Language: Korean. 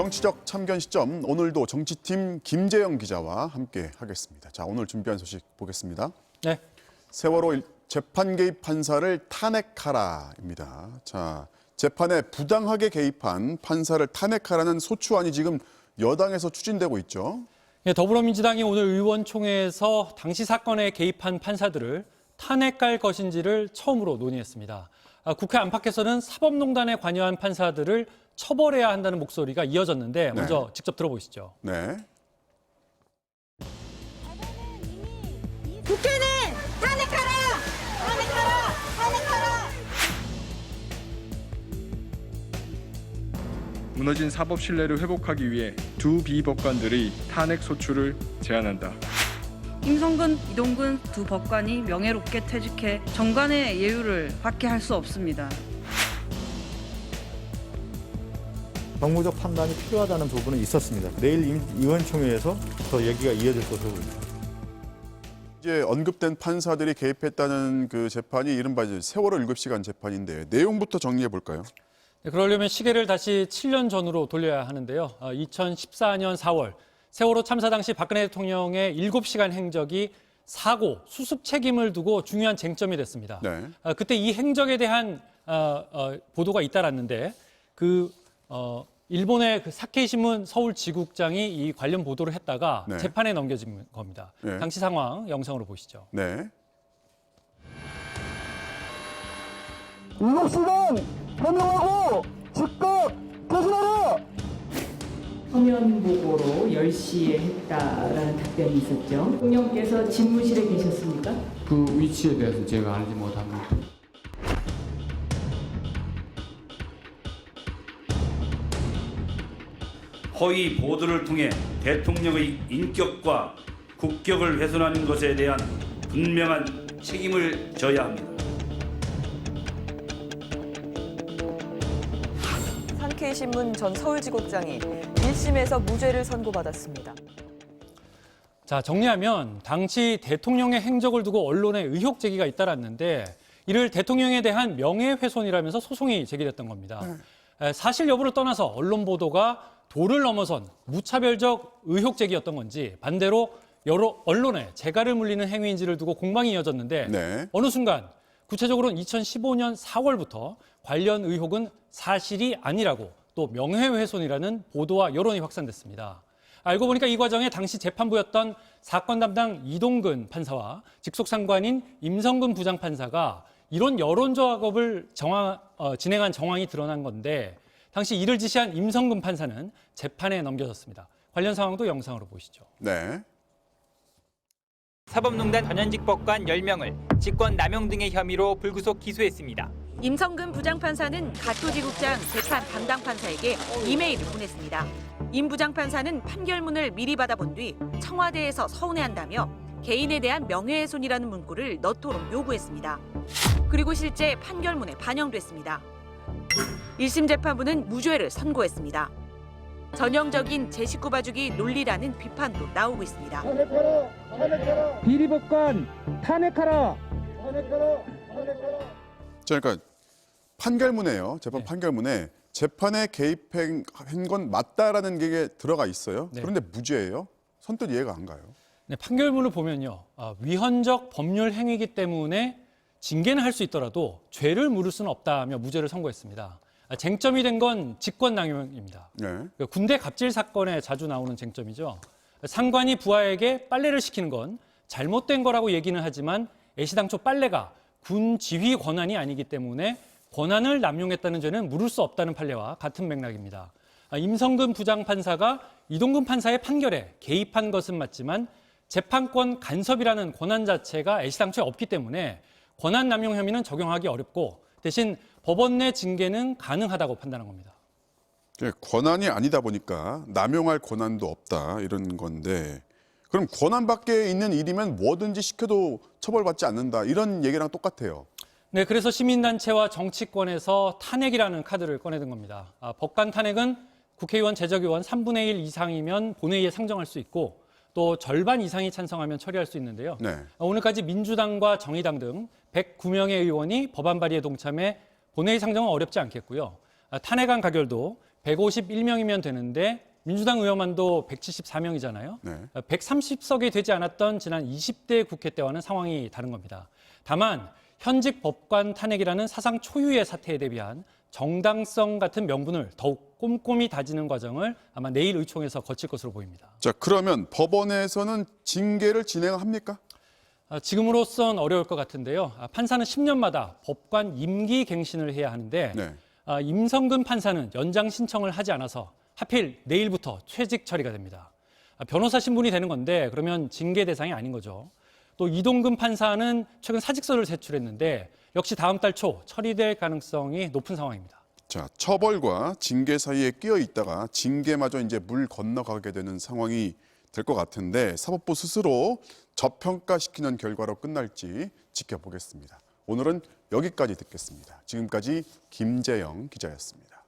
정치적 참견 시점, 오늘도 정치팀 김재영 기자와 함께 하겠습니다. 자, 오늘 준비한 소식 보겠습니다. 네. 세월호 재판 개입 판사를 탄핵하라입니다. 자, 재판에 부당하게 개입한 판사를 탄핵하라는 소추안이 지금 여당에서 추진되고 있죠. 네, 더불어민주당이 오늘 의원총회에서 당시 사건에 개입한 판사들을 탄핵할 것인지를 처음으로 논의했습니다. 국회 안팎에서는 사법농단에 관여한 판사들을 처벌해야 한다는 목소리가 이어졌는데 먼저 직접 들어보시죠. 네. 국회는 탄핵하라! 탄핵하라! 탄핵하라! 무너진 사법 신뢰를 회복하기 위해 두 비법관들의 탄핵 소추를 제안한다. 임성근, 이동근 두 법관이 명예롭게 퇴직해 정관의 예우를 받게 할 수 없습니다. 정무적 판단이 필요하다는 부분은 있었습니다. 내일 의원총회에서 더 얘기가 이어질 것으로 보입니다. 이제 언급된 판사들이 개입했다는 그 재판이 이른바 이제 세월호 7시간 재판인데 내용부터 정리해 볼까요? 네, 그러려면 시계를 다시 7년 전으로 돌려야 하는데요. 2014년 4월 세월호 참사 당시 박근혜 대통령의 7시간 행적이 사고, 수습 책임을 두고 중요한 쟁점이 됐습니다. 네. 그때 이 행적에 대한 보도가 잇따랐는데 일본의 그 사케이 신문 서울 지국장이 이 관련 보도를 했다가 네. 재판에 넘겨진 겁니다. 네. 당시 상황 영상으로 보시죠. 네. 7시간 해명하고 즉각 개신하라! 서면 보고로 10시에 했다라는 답변이 있었죠. 대통령께서 집무실에 계셨습니까? 그 위치에 대해서 제가 알지 못합니다. 허위 보도를 통해 대통령의 인격과 국격을 훼손하는 것에 대한 분명한 책임을 져야 합니다. 사케이 신문 전 서울지국장이 1심에서 무죄를 선고받았습니다. 자, 정리하면 당시 대통령의 행적을 두고 언론에 의혹 제기가 잇따랐는데 이를 대통령에 대한 명예훼손이라면서 소송이 제기됐던 겁니다. 사실 여부를 떠나서 언론 보도가 도를 넘어선 무차별적 의혹 제기였던 건지 반대로 여러 언론에 재갈을 물리는 행위인지를 두고 공방이 이어졌는데 네. 어느 순간 구체적으로는 2015년 4월부터 관련 의혹은 사실이 아니라고 또 명예훼손이라는 보도와 여론이 확산됐습니다. 알고 보니까 이 과정에 당시 재판부였던 사건 담당 이동근 판사와 직속 상관인 임성근 부장판사가 이런 여론 작업을 진행한 정황이 드러난 건데 당시 이를 지시한 임성근 판사는 재판에 넘겨졌습니다. 관련 상황도 영상으로 보시죠. 네. 사법농단 전현직 법관 10명을 직권 남용 등의 혐의로 불구속 기소했습니다. 임성근 부장판사는 가토지국장 재판 담당 판사에게 이메일을 보냈습니다. 임 부장판사는 판결문을 미리 받아본 뒤 청와대에서 서운해한다며 개인에 대한 명예훼손이라는 문구를 넣도록 요구했습니다. 그리고 실제 판결문에 반영됐습니다. 1심 재판부는 무죄를 선고했습니다. 전형적인 제 식구 봐주기 논리라는 비판도 나오고 있습니다. 탄핵하라! 탄핵하라! 비리법관 탄핵하라! 탄핵하라! 탄핵하라! 자, 그러니까 판결문에요. 재판 판결문에 재판에 개입한 건 맞다라는 게 들어가 있어요. 네. 그런데 무죄예요. 선뜻 이해가 안 가요. 네, 판결문을 보면요. 위헌적 법률 행위이기 때문에 징계는 할 수 있더라도 죄를 물을 수는 없다며 무죄를 선고했습니다. 쟁점이 된 건 직권남용입니다. 네. 군대 갑질 사건에 자주 나오는 쟁점이죠. 상관이 부하에게 빨래를 시키는 건 잘못된 거라고 얘기는 하지만 애시당초 빨래가 군 지휘 권한이 아니기 때문에 권한을 남용했다는 죄는 물을 수 없다는 판례와 같은 맥락입니다. 임성근 부장판사가 이동근 판사의 판결에 개입한 것은 맞지만 재판권 간섭이라는 권한 자체가 애시당초에 없기 때문에 권한 남용 혐의는 적용하기 어렵고 대신 법원 내 징계는 가능하다고 판단한 겁니다. 권한이 아니다 보니까 남용할 권한도 없다 이런 건데 그럼 권한 밖에 있는 일이면 뭐든지 시켜도 처벌받지 않는다 이런 얘기랑 똑같아요. 네, 그래서 시민단체와 정치권에서 탄핵이라는 카드를 꺼내든 겁니다. 법관 탄핵은 국회의원 재적의원 3분의 1 이상이면 본회의에 상정할 수 있고 또 절반 이상이 찬성하면 처리할 수 있는데요. 네. 오늘까지 민주당과 정의당 등 109명의 의원이 법안 발의에 동참해 본회의 상정은 어렵지 않겠고요. 탄핵안 가결도 151명이면 되는데 민주당 의원만도 174명이잖아요. 130석이 되지 않았던 지난 20대 국회 때와는 상황이 다른 겁니다. 다만 현직 법관 탄핵이라는 사상 초유의 사태에 대비한 정당성 같은 명분을 더욱 꼼꼼히 다지는 과정을 아마 내일 의총에서 거칠 것으로 보입니다. 자, 그러면 법원에서는 징계를 진행합니까? 지금으로선 어려울 것 같은데요. 판사는 10년마다 법관 임기 갱신을 해야 하는데 임성근 판사는 연장 신청을 하지 않아서 하필 내일부터 퇴직 처리가 됩니다. 변호사 신분이 되는 건데 그러면 징계 대상이 아닌 거죠. 또 이동근 판사는 최근 사직서를 제출했는데 역시 다음 달 초 처리될 가능성이 높은 상황입니다. 자, 처벌과 징계 사이에 끼어 있다가 징계마저 이제 물 건너가게 되는 상황이 될 것 같은데 사법부 스스로 저평가시키는 결과로 끝날지 지켜보겠습니다. 오늘은 여기까지 듣겠습니다. 지금까지 김재영 기자였습니다.